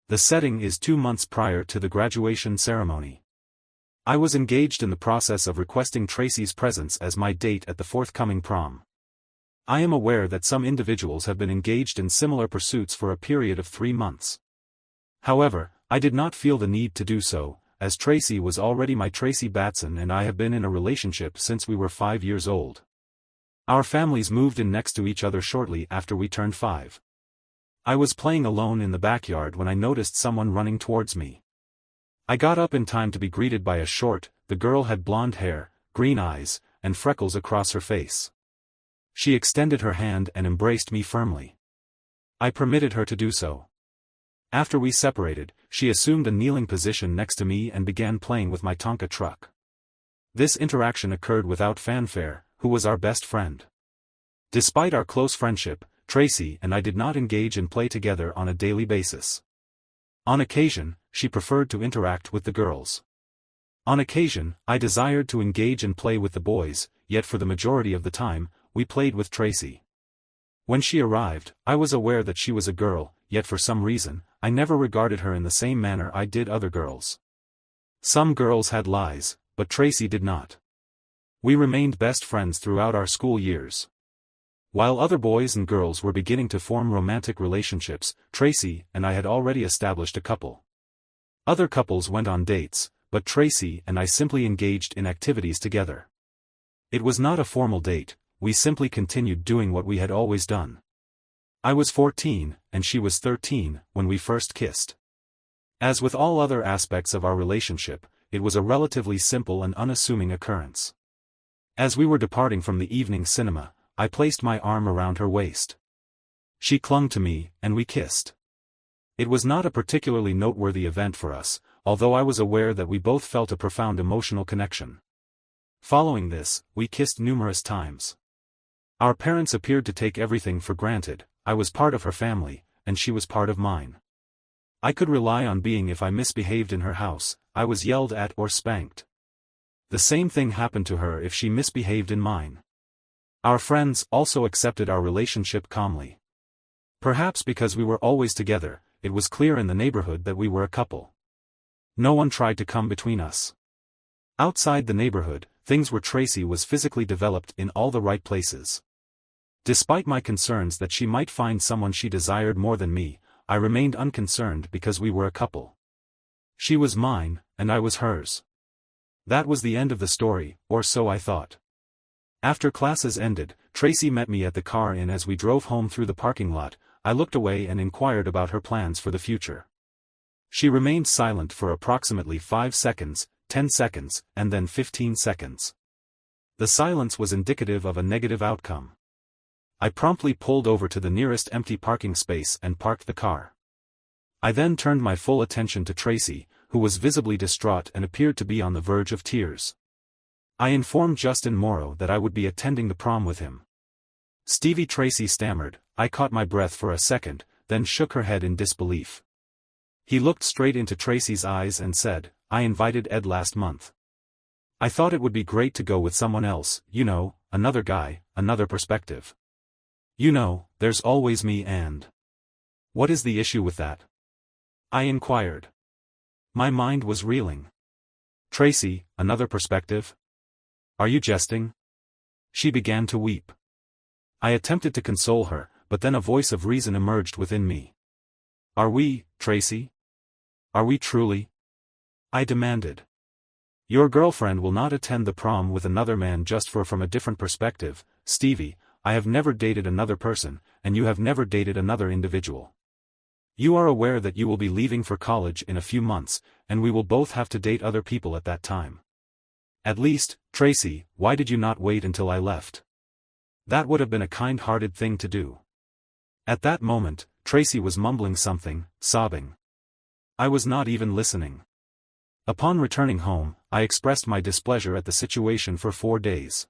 The setting is 2 months prior to the graduation ceremony. I was engaged in the process of requesting Tracy's presence as my date at the forthcoming prom. I am aware that some individuals have been engaged in similar pursuits for a period of 3 months. However, I did not feel the need to do so, as Tracy was already my Tracy Batson and I have been in a relationship since we were 5 years old. Our families moved in next to each other shortly after we turned 5. I was playing alone in the backyard when I noticed someone running towards me. I got up in time to be greeted by the girl had blonde hair, green eyes, and freckles across her face. She extended her hand and embraced me firmly. I permitted her to do so. After we separated, she assumed a kneeling position next to me and began playing with my Tonka truck. This interaction occurred without fanfare, who was our best friend. Despite our close friendship, Tracy and I did not engage in play together on a daily basis. On occasion, she preferred to interact with the girls. On occasion, I desired to engage and play with the boys, yet for the majority of the time, we played with Tracy. When she arrived, I was aware that she was a girl, yet for some reason, I never regarded her in the same manner I did other girls. Some girls had lies, but Tracy did not. We remained best friends throughout our school years. While other boys and girls were beginning to form romantic relationships, Tracy and I had already established a couple. Other couples went on dates, but Tracy and I simply engaged in activities together. It was not a formal date, we simply continued doing what we had always done. I was 14, and she was 13, when we first kissed. As with all other aspects of our relationship, it was a relatively simple and unassuming occurrence. As we were departing from the evening cinema, I placed my arm around her waist. She clung to me, and we kissed. It was not a particularly noteworthy event for us, although I was aware that we both felt a profound emotional connection. Following this, we kissed numerous times. Our parents appeared to take everything for granted. I was part of her family, and she was part of mine. I could rely on being if I misbehaved in her house, I was yelled at or spanked. The same thing happened to her if she misbehaved in mine. Our friends also accepted our relationship calmly. Perhaps because we were always together, it was clear in the neighborhood that we were a couple. No one tried to come between us. Outside the neighborhood, things were Tracy was physically developed in all the right places. Despite my concerns that she might find someone she desired more than me, I remained unconcerned because we were a couple. She was mine, and I was hers. That was the end of the story, or so I thought. After classes ended, Tracy met me at the car and as we drove home through the parking lot, I looked away and inquired about her plans for the future. She remained silent for approximately 5 seconds, 10 seconds, and then 15 seconds. The silence was indicative of a negative outcome. I promptly pulled over to the nearest empty parking space and parked the car. I then turned my full attention to Tracy, who was visibly distraught and appeared to be on the verge of tears. I informed Justin Morrow that I would be attending the prom with him. Stevie, Tracy stammered. I caught my breath for a second, then shook her head in disbelief. He looked straight into Tracy's eyes and said, I invited Ed last month. I thought it would be great to go with someone else, you know, another guy, another perspective. You know, there's always me and... What is the issue with that? I inquired. My mind was reeling. Tracy, another perspective? Are you jesting? She began to weep. I attempted to console her, but then a voice of reason emerged within me. Are we, Tracy? Are we truly? I demanded. Your girlfriend will not attend the prom with another man just from a different perspective, Stevie. I have never dated another person, and you have never dated another individual. You are aware that you will be leaving for college in a few months, and we will both have to date other people at that time. At least, Tracy, why did you not wait until I left? That would have been a kind-hearted thing to do. At that moment, Tracy was mumbling something, sobbing. I was not even listening. Upon returning home, I expressed my displeasure at the situation for 4 days.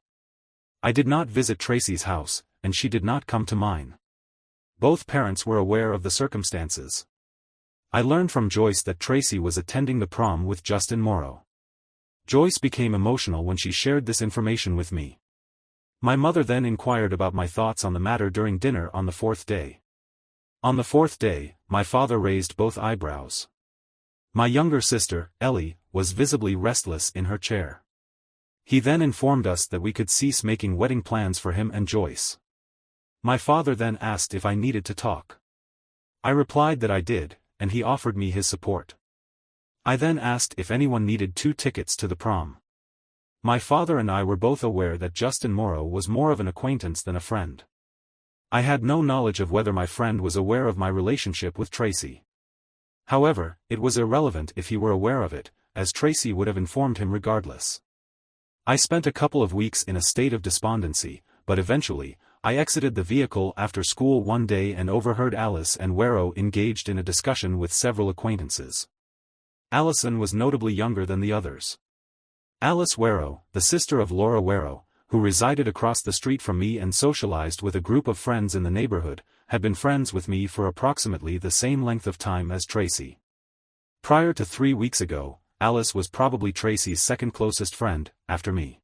I did not visit Tracy's house, and she did not come to mine. Both parents were aware of the circumstances. I learned from Joyce that Tracy was attending the prom with Justin Morrow. Joyce became emotional when she shared this information with me. My mother then inquired about my thoughts on the matter during dinner on the 4th day. On the 4th day, my father raised both eyebrows. My younger sister, Ellie, was visibly restless in her chair. He then informed us that we could cease making wedding plans for him and Joyce. My father then asked if I needed to talk. I replied that I did, and he offered me his support. I then asked if anyone needed 2 tickets to the prom. My father and I were both aware that Justin Morrow was more of an acquaintance than a friend. I had no knowledge of whether my friend was aware of my relationship with Tracy. However, it was irrelevant if he were aware of it, as Tracy would have informed him regardless. I spent a couple of weeks in a state of despondency, but eventually, I exited the vehicle after school one day and overheard Alice and Warrow engaged in a discussion with several acquaintances. Allison was notably younger than the others. Alice Warrow, the sister of Laura Warrow, who resided across the street from me and socialized with a group of friends in the neighborhood, had been friends with me for approximately the same length of time as Tracy. Prior to 3 weeks ago, Alice was probably Tracy's second closest friend, after me.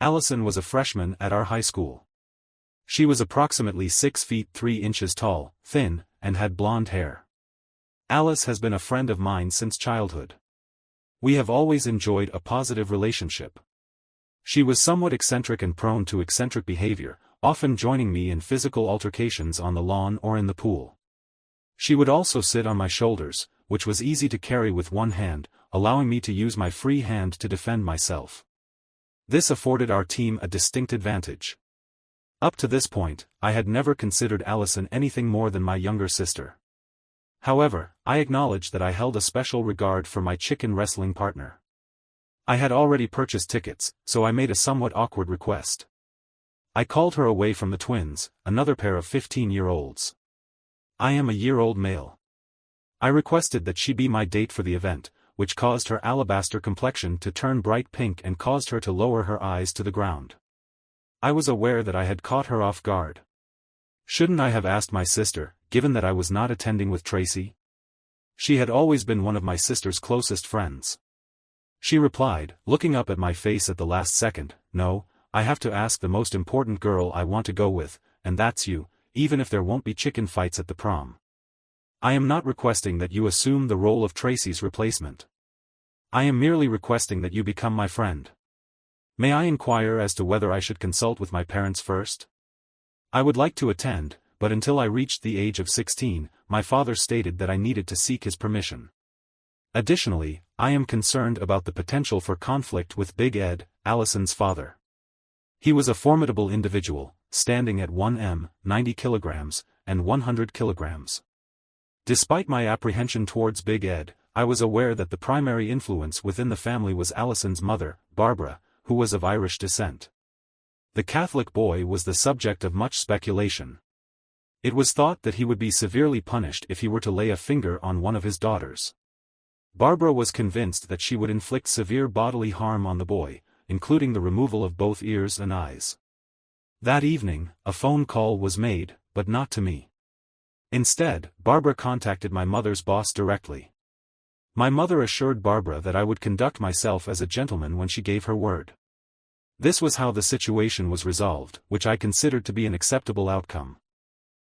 Allison was a freshman at our high school. She was approximately 6 feet 3 inches tall, thin, and had blonde hair. Alice has been a friend of mine since childhood. We have always enjoyed a positive relationship. She was somewhat eccentric and prone to eccentric behavior, often joining me in physical altercations on the lawn or in the pool. She would also sit on my shoulders, which was easy to carry with one hand, allowing me to use my free hand to defend myself. This afforded our team a distinct advantage. Up to this point, I had never considered Allison anything more than my younger sister. However, I acknowledged that I held a special regard for my chicken wrestling partner. I had already purchased tickets, so I made a somewhat awkward request. I called her away from the twins, another pair of 15-year-olds. I am a year-old male. I requested that she be my date for the event, which caused her alabaster complexion to turn bright pink and caused her to lower her eyes to the ground. I was aware that I had caught her off guard. Shouldn't I have asked my sister, given that I was not attending with Tracy? She had always been one of my sister's closest friends. She replied, looking up at my face at the last second, "No, I have to ask the most important girl I want to go with, and that's you, even if there won't be chicken fights at the prom. I am not requesting that you assume the role of Tracy's replacement. I am merely requesting that you become my friend. May I inquire as to whether I should consult with my parents first? I would like to attend, but until I reached the age of 16, my father stated that I needed to seek his permission. Additionally, I am concerned about the potential for conflict with Big Ed, Allison's father. He was a formidable individual, standing at 1 90 kilograms, and 100 kilograms. Despite my apprehension towards Big Ed, I was aware that the primary influence within the family was Allison's mother, Barbara, who was of Irish descent. The Catholic boy was the subject of much speculation. It was thought that he would be severely punished if he were to lay a finger on one of his daughters. Barbara was convinced that she would inflict severe bodily harm on the boy, including the removal of both ears and eyes. That evening, a phone call was made, but not to me. Instead, Barbara contacted my mother's boss directly. My mother assured Barbara that I would conduct myself as a gentleman when she gave her word. This was how the situation was resolved, which I considered to be an acceptable outcome.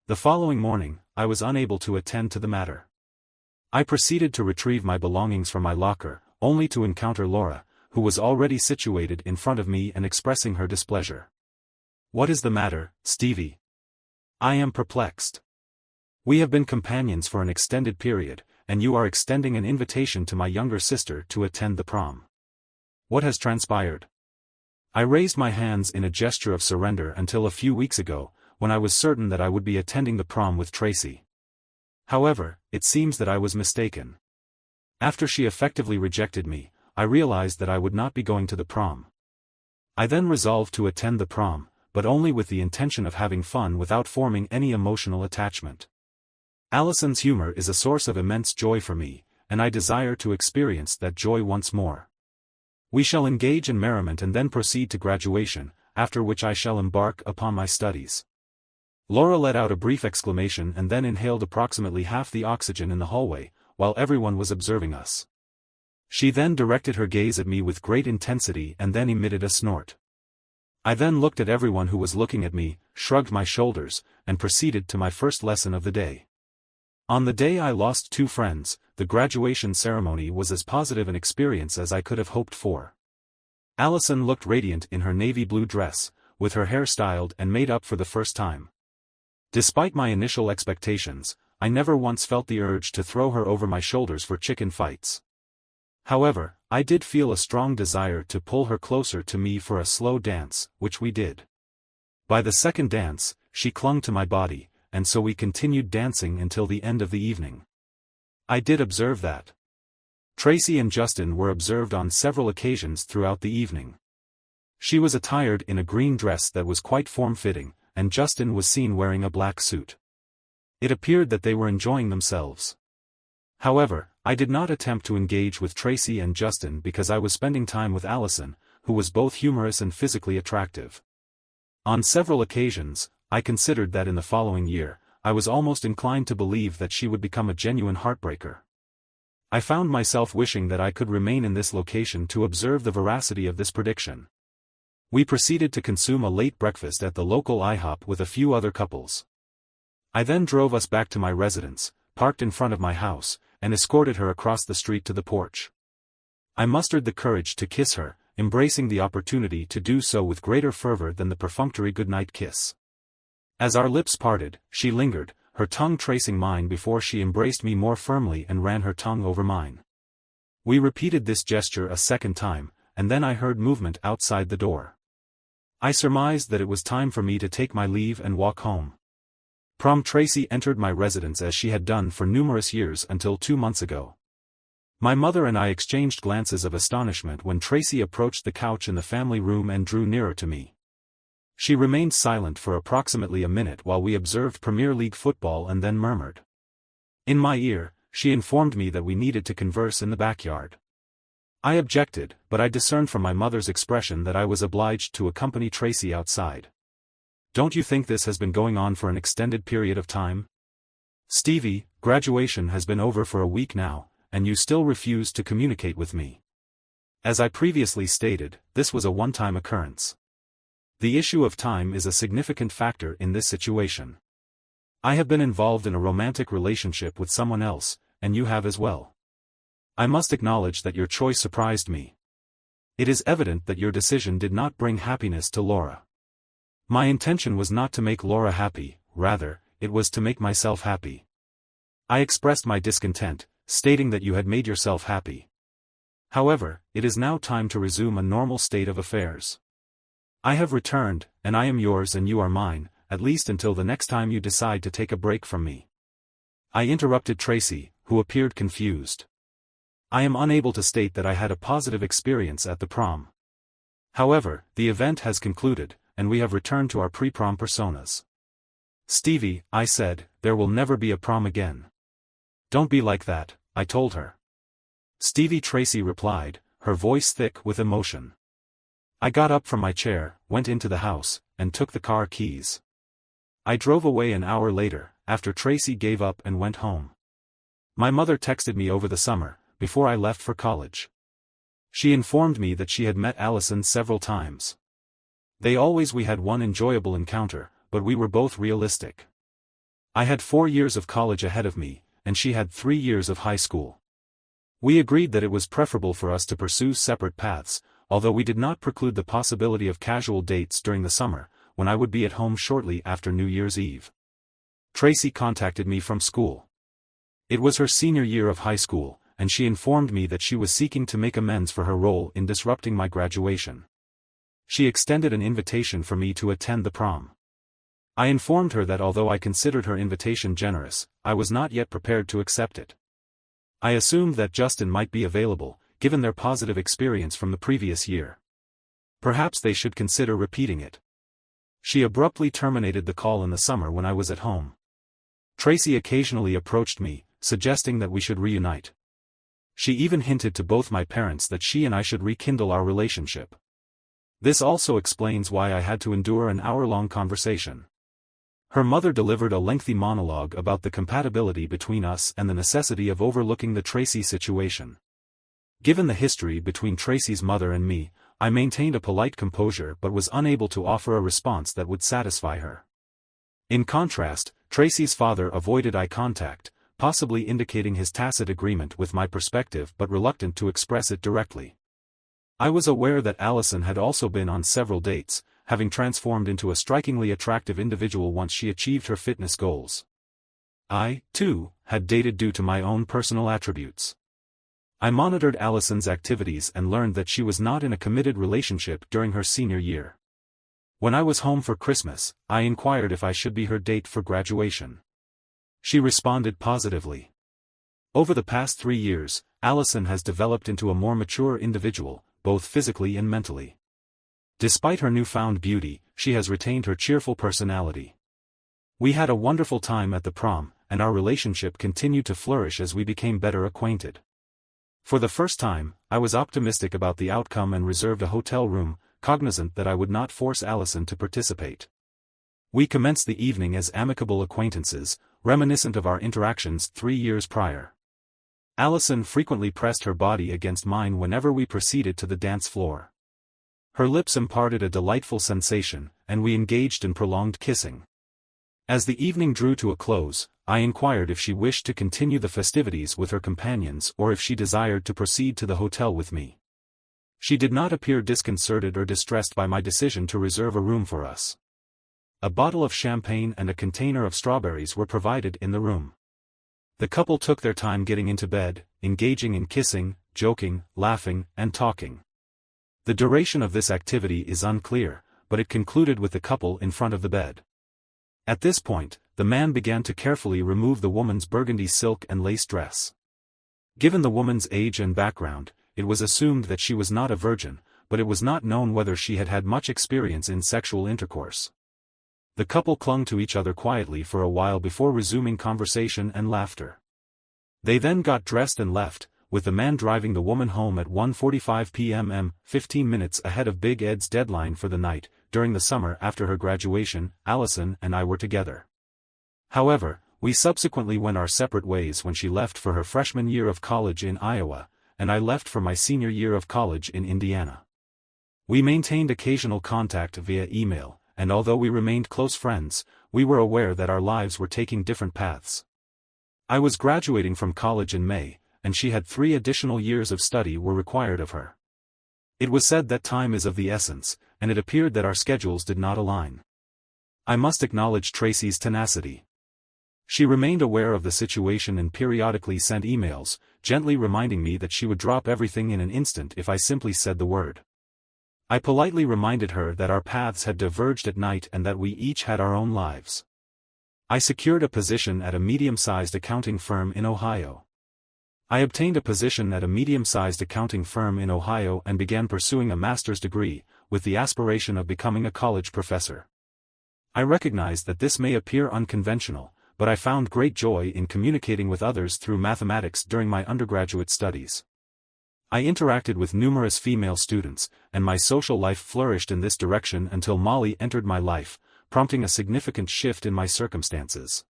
The following morning, I was unable to attend to the matter. I proceeded to retrieve my belongings from my locker, only to encounter Laura, who was already situated in front of me and expressing her displeasure. "What is the matter, Stevie?" "I am perplexed. We have been companions for an extended period, and you are extending an invitation to my younger sister to attend the prom. What has transpired?" I raised my hands in a gesture of surrender until a few weeks ago, when I was certain that I would be attending the prom with Tracy. However, it seems that I was mistaken. After she effectively rejected me, I realized that I would not be going to the prom. I then resolved to attend the prom, but only with the intention of having fun without forming any emotional attachment. Allison's humor is a source of immense joy for me, and I desire to experience that joy once more. We shall engage in merriment and then proceed to graduation, after which I shall embark upon my studies. Laura let out a brief exclamation and then inhaled approximately half the oxygen in the hallway, while everyone was observing us. She then directed her gaze at me with great intensity and then emitted a snort. I then looked at everyone who was looking at me, shrugged my shoulders, and proceeded to my first lesson of the day. On the day I lost two friends, the graduation ceremony was as positive an experience as I could have hoped for. Allison looked radiant in her navy blue dress, with her hair styled and made up for the first time. Despite my initial expectations, I never once felt the urge to throw her over my shoulders for chicken fights. However, I did feel a strong desire to pull her closer to me for a slow dance, which we did. By the second dance, she clung to my body, and so we continued dancing until the end of the evening. I did observe that. Tracy and Justin were observed on several occasions throughout the evening. She was attired in a green dress that was quite form-fitting, and Justin was seen wearing a black suit. It appeared that they were enjoying themselves. However, I did not attempt to engage with Tracy and Justin because I was spending time with Allison, who was both humorous and physically attractive. On several occasions, I considered that in the following year, I was almost inclined to believe that she would become a genuine heartbreaker. I found myself wishing that I could remain in this location to observe the veracity of this prediction. We proceeded to consume a late breakfast at the local IHOP with a few other couples. I then drove us back to my residence, parked in front of my house, and escorted her across the street to the porch. I mustered the courage to kiss her, embracing the opportunity to do so with greater fervor than the perfunctory goodnight kiss. As our lips parted, she lingered, her tongue tracing mine before she embraced me more firmly and ran her tongue over mine. We repeated this gesture a second time, and then I heard movement outside the door. I surmised that it was time for me to take my leave and walk home. Tracy entered my residence as she had done for numerous years until 2 months ago. My mother and I exchanged glances of astonishment when Tracy approached the couch in the family room and drew nearer to me. She remained silent for approximately a minute while we observed Premier League football and then murmured. In my ear, she informed me that we needed to converse in the backyard. I objected, but I discerned from my mother's expression that I was obliged to accompany Tracy outside. Don't you think this has been going on for an extended period of time? Stevie, graduation has been over for a week now, and you still refuse to communicate with me. As I previously stated, this was a one-time occurrence. The issue of time is a significant factor in this situation. I have been involved in a romantic relationship with someone else, and you have as well. I must acknowledge that your choice surprised me. It is evident that your decision did not bring happiness to Laura. My intention was not to make Laura happy, rather, it was to make myself happy. I expressed my discontent, stating that you had made yourself happy. However, it is now time to resume a normal state of affairs. I have returned, and I am yours and you are mine, at least until the next time you decide to take a break from me. I interrupted Tracy, who appeared confused. I am unable to state that I had a positive experience at the prom. However, the event has concluded, and we have returned to our pre-prom personas. Stevie, I said, there will never be a prom again. Don't be like that, I told her. Stevie, Tracy replied, her voice thick with emotion. I got up from my chair, went into the house, and took the car keys. I drove away an hour later, after Tracy gave up and went home. My mother texted me over the summer, before I left for college. She informed me that she had met Allison several times. We had one enjoyable encounter, but we were both realistic. I had 4 years of college ahead of me, and she had 3 years of high school. We agreed that it was preferable for us to pursue separate paths, although we did not preclude the possibility of casual dates during the summer, when I would be at home shortly after New Year's Eve. Tracy contacted me from school. It was her senior year of high school, and she informed me that she was seeking to make amends for her role in disrupting my graduation. She extended an invitation for me to attend the prom. I informed her that although I considered her invitation generous, I was not yet prepared to accept it. I assumed that Justin might be available, given their positive experience from the previous year. Perhaps they should consider repeating it. She abruptly terminated the call in the summer when I was at home. Tracy occasionally approached me, suggesting that we should reunite. She even hinted to both my parents that she and I should rekindle our relationship. This also explains why I had to endure an hour-long conversation. Her mother delivered a lengthy monologue about the compatibility between us and the necessity of overlooking the Tracy situation. Given the history between Tracy's mother and me, I maintained a polite composure but was unable to offer a response that would satisfy her. In contrast, Tracy's father avoided eye contact, possibly indicating his tacit agreement with my perspective but reluctant to express it directly. I was aware that Allison had also been on several dates, having transformed into a strikingly attractive individual once she achieved her fitness goals. I, too, had dated due to my own personal attributes. I monitored Allison's activities and learned that she was not in a committed relationship during her senior year. When I was home for Christmas, I inquired if I should be her date for graduation. She responded positively. Over the past 3 years, Allison has developed into a more mature individual, both physically and mentally. Despite her newfound beauty, she has retained her cheerful personality. We had a wonderful time at the prom, and our relationship continued to flourish as we became better acquainted. For the first time, I was optimistic about the outcome and reserved a hotel room, cognizant that I would not force Allison to participate. We commenced the evening as amicable acquaintances, reminiscent of our interactions 3 years prior. Allison frequently pressed her body against mine whenever we proceeded to the dance floor. Her lips imparted a delightful sensation, and we engaged in prolonged kissing. As the evening drew to a close, I inquired if she wished to continue the festivities with her companions or if she desired to proceed to the hotel with me. She did not appear disconcerted or distressed by my decision to reserve a room for us. A bottle of champagne and a container of strawberries were provided in the room. The couple took their time getting into bed, engaging in kissing, joking, laughing, and talking. The duration of this activity is unclear, but it concluded with the couple in front of the bed. At this point, the man began to carefully remove the woman's burgundy silk and lace dress. Given the woman's age and background, it was assumed that she was not a virgin, but it was not known whether she had had much experience in sexual intercourse. The couple clung to each other quietly for a while before resuming conversation and laughter. They then got dressed and left, with the man driving the woman home at 1:45 p.m. 15 minutes ahead of Big Ed's deadline for the night. During the summer after her graduation, Allison and I were together. However, we subsequently went our separate ways when she left for her freshman year of college in Iowa, and I left for my senior year of college in Indiana. We maintained occasional contact via email, and although we remained close friends, we were aware that our lives were taking different paths. I was graduating from college in May, and she had 3 additional years of study were required of her. It was said that time is of the essence, and it appeared that our schedules did not align. I must acknowledge Tracy's tenacity. She remained aware of the situation and periodically sent emails, gently reminding me that she would drop everything in an instant if I simply said the word. I politely reminded her that our paths had diverged at night and that we each had our own lives. I secured a position at a medium-sized accounting firm in Ohio. I obtained a position at a medium-sized accounting firm in Ohio and began pursuing a master's degree, with the aspiration of becoming a college professor. I recognize that this may appear unconventional, but I found great joy in communicating with others through mathematics during my undergraduate studies. I interacted with numerous female students, and my social life flourished in this direction until Molly entered my life, prompting a significant shift in my circumstances.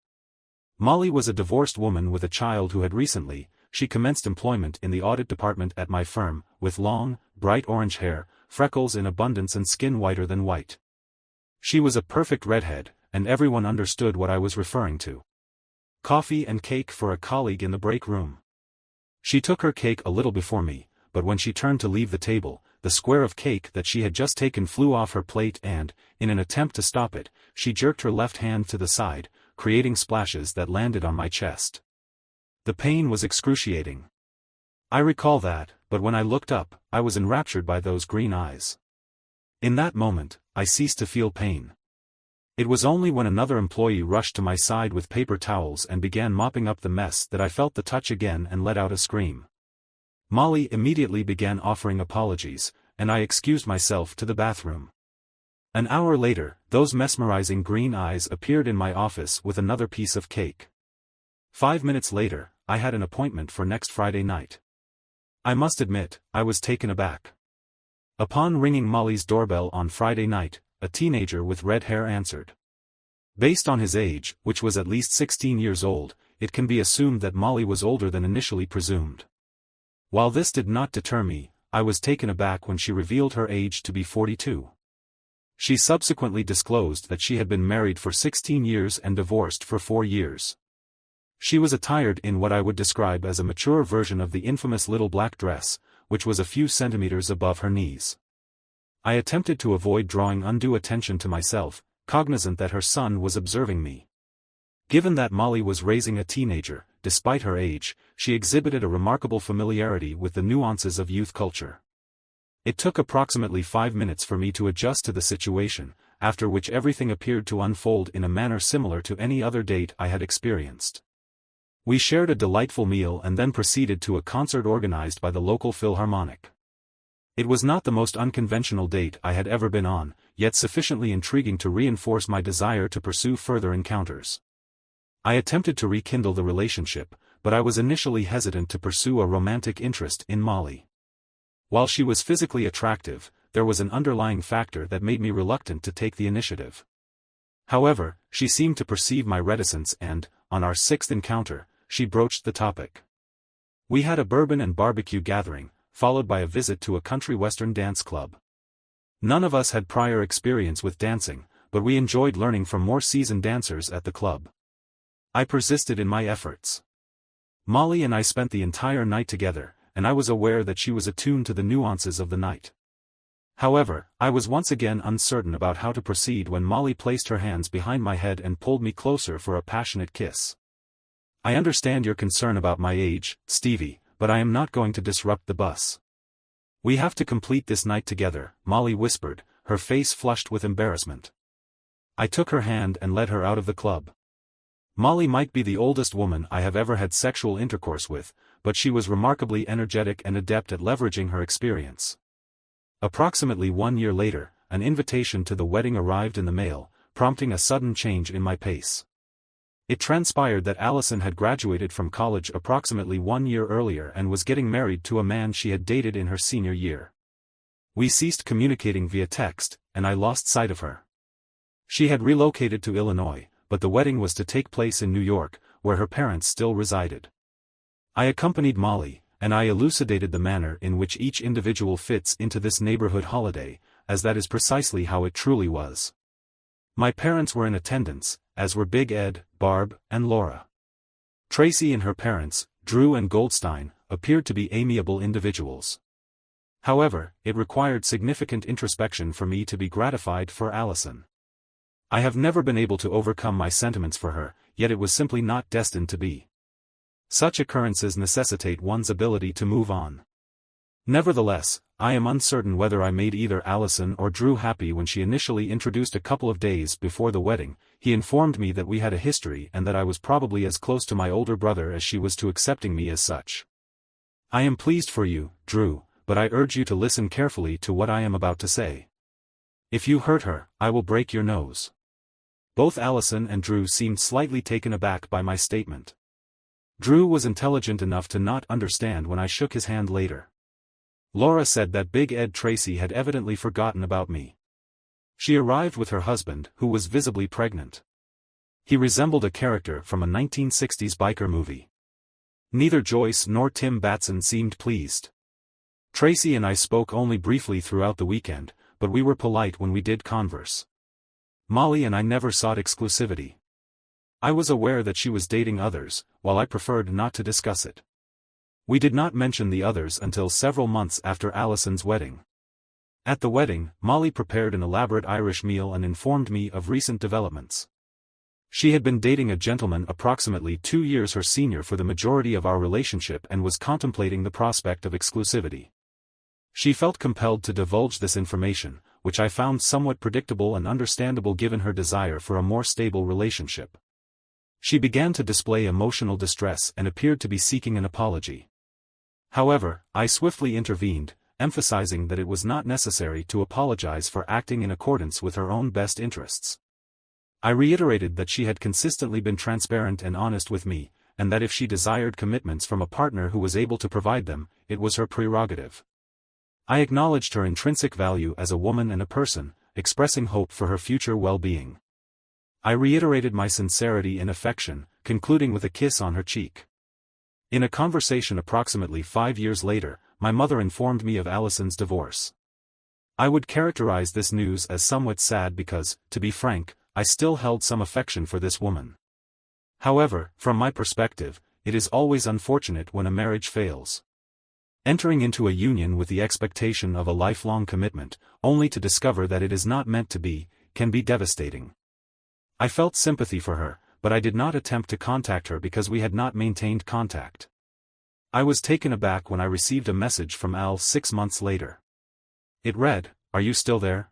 Molly was a divorced woman with a child who had recently, she commenced employment in the audit department at my firm, with long, bright orange hair, freckles in abundance and skin whiter than white. She was a perfect redhead, and everyone understood what I was referring to. Coffee and cake for a colleague in the break room. She took her cake a little before me, but when she turned to leave the table, the square of cake that she had just taken flew off her plate and, in an attempt to stop it, she jerked her left hand to the side, creating splashes that landed on my chest. The pain was excruciating. I recall that, but when I looked up, I was enraptured by those green eyes. In that moment, I ceased to feel pain. It was only when another employee rushed to my side with paper towels and began mopping up the mess that I felt the touch again and let out a scream. Molly immediately began offering apologies, and I excused myself to the bathroom. An hour later, those mesmerizing green eyes appeared in my office with another piece of cake. 5 minutes later, I had an appointment for next Friday night. I must admit, I was taken aback. Upon ringing Molly's doorbell on Friday night, a teenager with red hair answered. Based on his age, which was at least 16 years old, it can be assumed that Molly was older than initially presumed. While this did not deter me, I was taken aback when she revealed her age to be 42. She subsequently disclosed that she had been married for 16 years and divorced for 4 years. She was attired in what I would describe as a mature version of the infamous little black dress, which was a few centimeters above her knees. I attempted to avoid drawing undue attention to myself, cognizant that her son was observing me. Given that Molly was raising a teenager, despite her age, she exhibited a remarkable familiarity with the nuances of youth culture. It took approximately 5 minutes for me to adjust to the situation, after which everything appeared to unfold in a manner similar to any other date I had experienced. We shared a delightful meal and then proceeded to a concert organized by the local Philharmonic. It was not the most unconventional date I had ever been on, yet sufficiently intriguing to reinforce my desire to pursue further encounters. I attempted to rekindle the relationship, but I was initially hesitant to pursue a romantic interest in Molly. While she was physically attractive, there was an underlying factor that made me reluctant to take the initiative. However, she seemed to perceive my reticence and, on our 6th encounter, she broached the topic. We had a bourbon and barbecue gathering, followed by a visit to a country western dance club. None of us had prior experience with dancing, but we enjoyed learning from more seasoned dancers at the club. I persisted in my efforts. Molly and I spent the entire night together, and I was aware that she was attuned to the nuances of the night. However, I was once again uncertain about how to proceed when Molly placed her hands behind my head and pulled me closer for a passionate kiss. "I understand your concern about my age, Stevie, but I am not going to disrupt the bus. We have to complete this night together," Molly whispered, her face flushed with embarrassment. I took her hand and led her out of the club. Molly might be the oldest woman I have ever had sexual intercourse with, but she was remarkably energetic and adept at leveraging her experience. Approximately 1 year later, an invitation to the wedding arrived in the mail, prompting a sudden change in my pace. It transpired that Allison had graduated from college approximately 1 year earlier and was getting married to a man she had dated in her senior year. We ceased communicating via text, and I lost sight of her. She had relocated to Illinois, but the wedding was to take place in New York, where her parents still resided. I accompanied Molly, and I elucidated the manner in which each individual fits into this neighborhood holiday, as that is precisely how it truly was. My parents were in attendance, as were Big Ed, Barb, and Laura. Tracy and her parents, Drew and Goldstein, appeared to be amiable individuals. However, it required significant introspection for me to be gratified for Allison. I have never been able to overcome my sentiments for her, yet it was simply not destined to be. Such occurrences necessitate one's ability to move on. Nevertheless, I am uncertain whether I made either Allison or Drew happy when she initially introduced a couple of days before the wedding. He informed me that we had a history and that I was probably as close to my older brother as she was to accepting me as such. "I am pleased for you, Drew, but I urge you to listen carefully to what I am about to say. If you hurt her, I will break your nose." Both Allison and Drew seemed slightly taken aback by my statement. Drew was intelligent enough to not understand when I shook his hand later. Laura said that Big Ed Tracy had evidently forgotten about me. She arrived with her husband, who was visibly pregnant. He resembled a character from a 1960s biker movie. Neither Joyce nor Tim Batson seemed pleased. Tracy and I spoke only briefly throughout the weekend, but we were polite when we did converse. Molly and I never sought exclusivity. I was aware that she was dating others, while I preferred not to discuss it. We did not mention the others until several months after Allison's wedding. At the wedding, Molly prepared an elaborate Irish meal and informed me of recent developments. She had been dating a gentleman approximately 2 years her senior for the majority of our relationship and was contemplating the prospect of exclusivity. She felt compelled to divulge this information, which I found somewhat predictable and understandable given her desire for a more stable relationship. She began to display emotional distress and appeared to be seeking an apology. However, I swiftly intervened, emphasizing that it was not necessary to apologize for acting in accordance with her own best interests. I reiterated that she had consistently been transparent and honest with me, and that if she desired commitments from a partner who was able to provide them, it was her prerogative. I acknowledged her intrinsic value as a woman and a person, expressing hope for her future well-being. I reiterated my sincerity and affection, concluding with a kiss on her cheek. In a conversation approximately 5 years later, my mother informed me of Allison's divorce. I would characterize this news as somewhat sad because, to be frank, I still held some affection for this woman. However, from my perspective, it is always unfortunate when a marriage fails. Entering into a union with the expectation of a lifelong commitment, only to discover that it is not meant to be, can be devastating. I felt sympathy for her, but I did not attempt to contact her because we had not maintained contact. I was taken aback when I received a message from Al 6 months later. It read, "Are you still there?"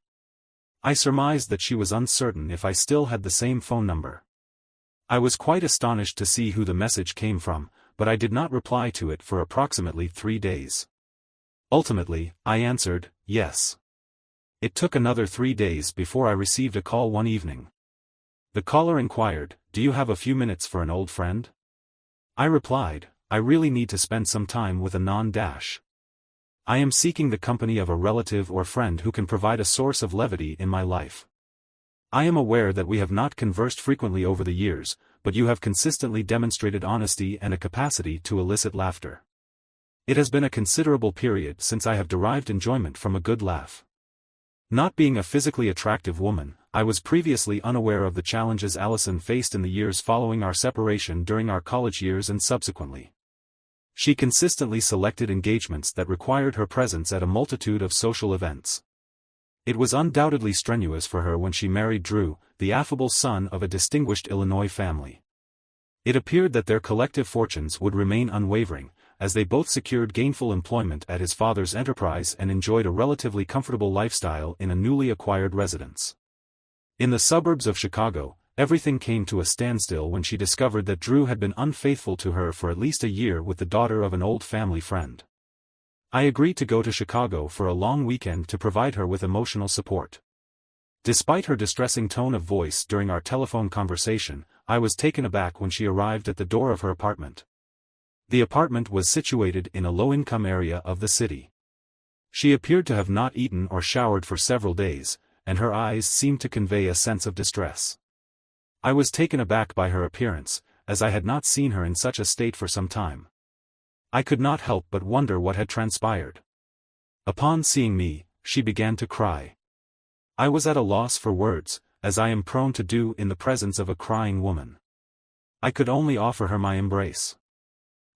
I surmised that she was uncertain if I still had the same phone number. I was quite astonished to see who the message came from, but I did not reply to it for approximately 3 days. Ultimately, I answered, yes. It took another 3 days before I received a call one evening. The caller inquired, "Do you have a few minutes for an old friend?" I replied, "I really need to spend some time with a non-dash. I am seeking the company of a relative or friend who can provide a source of levity in my life. I am aware that we have not conversed frequently over the years, but you have consistently demonstrated honesty and a capacity to elicit laughter. It has been a considerable period since I have derived enjoyment from a good laugh." Not being a physically attractive woman, I was previously unaware of the challenges Allison faced in the years following our separation during our college years and subsequently. She consistently selected engagements that required her presence at a multitude of social events. It was undoubtedly strenuous for her when she married Drew, the affable son of a distinguished Illinois family. It appeared that their collective fortunes would remain unwavering, as they both secured gainful employment at his father's enterprise and enjoyed a relatively comfortable lifestyle in a newly acquired residence. In the suburbs of Chicago, everything came to a standstill when she discovered that Drew had been unfaithful to her for at least a year with the daughter of an old family friend. I agreed to go to Chicago for a long weekend to provide her with emotional support. Despite her distressing tone of voice during our telephone conversation, I was taken aback when she arrived at the door of her apartment. The apartment was situated in a low-income area of the city. She appeared to have not eaten or showered for several days, and her eyes seemed to convey a sense of distress. I was taken aback by her appearance, as I had not seen her in such a state for some time. I could not help but wonder what had transpired. Upon seeing me, she began to cry. I was at a loss for words, as I am prone to do in the presence of a crying woman. I could only offer her my embrace.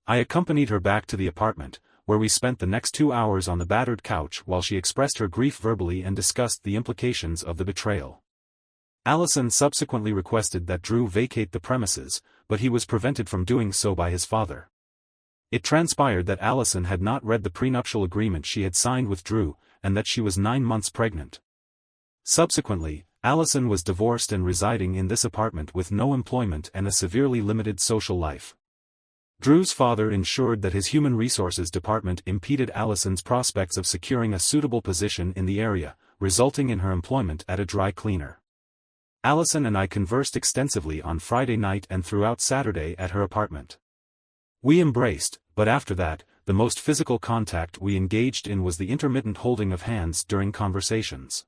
I accompanied her back to the apartment, where we spent the next 2 hours on the battered couch while she expressed her grief verbally and discussed the implications of the betrayal. Allison subsequently requested that Drew vacate the premises, but he was prevented from doing so by his father. It transpired that Allison had not read the prenuptial agreement she had signed with Drew, and that she was 9 months pregnant. Subsequently, Allison was divorced and residing in this apartment with no employment and a severely limited social life. Drew's father ensured that his human resources department impeded Allison's prospects of securing a suitable position in the area, resulting in her employment at a dry cleaner. Allison and I conversed extensively on Friday night and throughout Saturday at her apartment. We embraced, but after that, the most physical contact we engaged in was the intermittent holding of hands during conversations.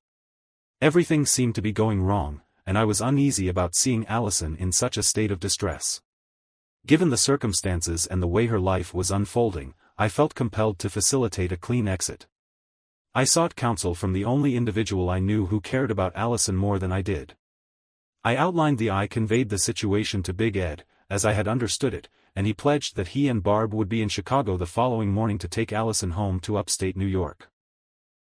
Everything seemed to be going wrong, and I was uneasy about seeing Allison in such a state of distress. Given the circumstances and the way her life was unfolding, I felt compelled to facilitate a clean exit. I sought counsel from the only individual I knew who cared about Allison more than I did. I conveyed the situation to Big Ed, as I had understood it, and he pledged that he and Barb would be in Chicago the following morning to take Allison home to upstate New York.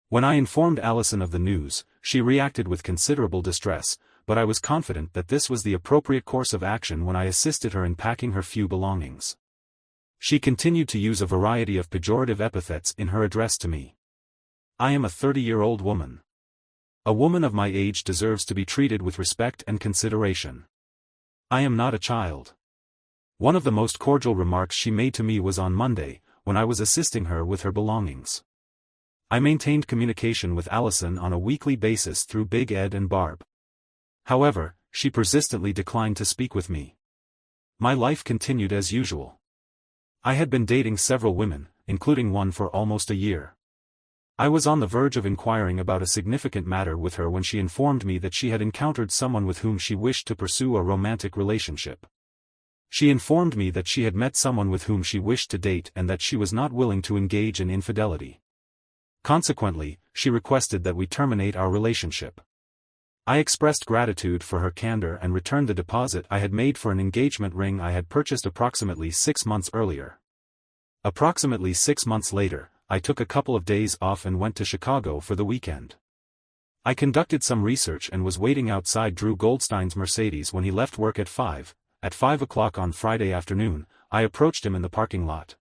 When I informed Allison of the news, she reacted with considerable distress, but I was confident that this was the appropriate course of action when I assisted her in packing her few belongings. She continued to use a variety of pejorative epithets in her address to me. I am a 30-year-old woman. A woman of my age deserves to be treated with respect and consideration. I am not a child. One of the most cordial remarks she made to me was on Monday, when I was assisting her with her belongings. I maintained communication with Allison on a weekly basis through Big Ed and Barb. However, she persistently declined to speak with me. My life continued as usual. I had been dating several women, including one for almost a year. I was on the verge of inquiring about a significant matter with her when she informed me that she had encountered someone with whom she wished to pursue a romantic relationship. She informed me that she had met someone with whom she wished to date and that she was not willing to engage in infidelity. Consequently, she requested that we terminate our relationship. I expressed gratitude for her candor and returned the deposit I had made for an engagement ring I had purchased approximately 6 months earlier. Approximately 6 months later, I took a couple of days off and went to Chicago for the weekend. I conducted some research and was waiting outside Drew Goldstein's Mercedes when he left work at 5 o'clock on Friday afternoon. I approached him in the parking lot.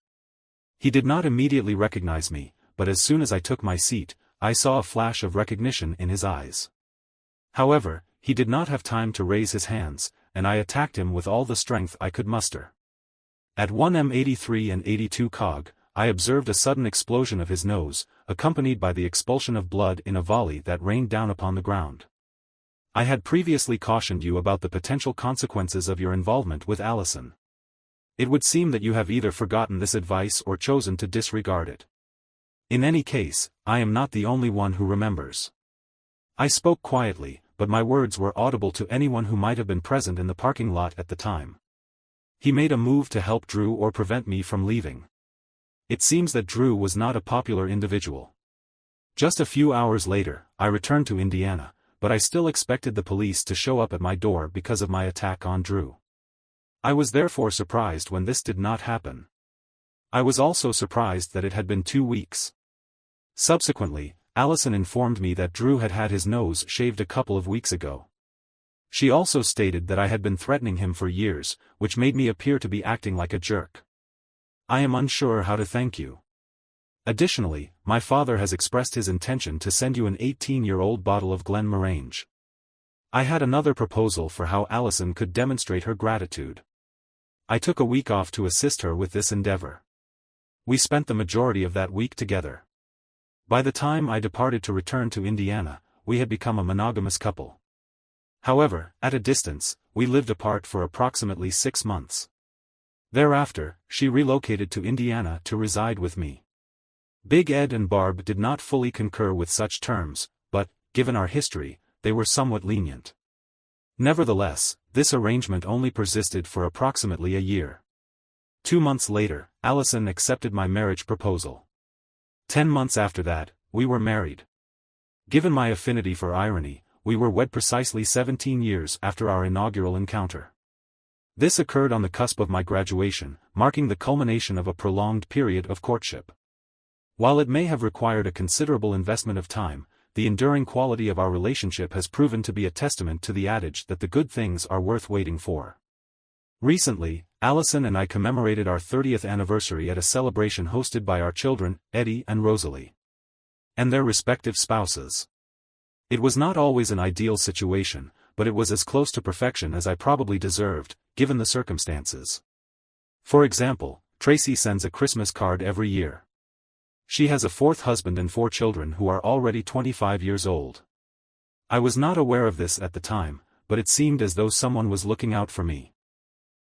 He did not immediately recognize me, but as soon as I took my seat, I saw a flash of recognition in his eyes. However, he did not have time to raise his hands, and I attacked him with all the strength I could muster. At 1m83 and 82 cog, I observed a sudden explosion of his nose, accompanied by the expulsion of blood in a volley that rained down upon the ground. I had previously cautioned you about the potential consequences of your involvement with Allison. It would seem that you have either forgotten this advice or chosen to disregard it. In any case, I am not the only one who remembers. I spoke quietly, but my words were audible to anyone who might have been present in the parking lot at the time. He made a move to help Drew or prevent me from leaving. It seems that Drew was not a popular individual. Just a few hours later, I returned to Indiana, but I still expected the police to show up at my door because of my attack on Drew. I was therefore surprised when this did not happen. I was also surprised that it had been 2 weeks. Subsequently, Allison informed me that Drew had had his nose shaved a couple of weeks ago. She also stated that I had been threatening him for years, which made me appear to be acting like a jerk. I am unsure how to thank you. Additionally, my father has expressed his intention to send you an 18-year-old bottle of Glenmorangie. I had another proposal for how Allison could demonstrate her gratitude. I took a week off to assist her with this endeavor. We spent the majority of that week together. By the time I departed to return to Indiana, we had become a monogamous couple. However, at a distance, we lived apart for approximately 6 months. Thereafter, she relocated to Indiana to reside with me. Big Ed and Barb did not fully concur with such terms, but, given our history, they were somewhat lenient. Nevertheless, this arrangement only persisted for approximately a year. 2 months later, Allison accepted my marriage proposal. 10 months after that, we were married. Given my affinity for irony, we were wed precisely 17 years after our inaugural encounter. This occurred on the cusp of my graduation, marking the culmination of a prolonged period of courtship. While it may have required a considerable investment of time, the enduring quality of our relationship has proven to be a testament to the adage that the good things are worth waiting for. Recently, Allison and I commemorated our 30th anniversary at a celebration hosted by our children, Eddie and Rosalie, and their respective spouses. It was not always an ideal situation, but it was as close to perfection as I probably deserved, given the circumstances. For example, Tracy sends a Christmas card every year. She has a 4th husband and 4 children who are already 25 years old. I was not aware of this at the time, but it seemed as though someone was looking out for me.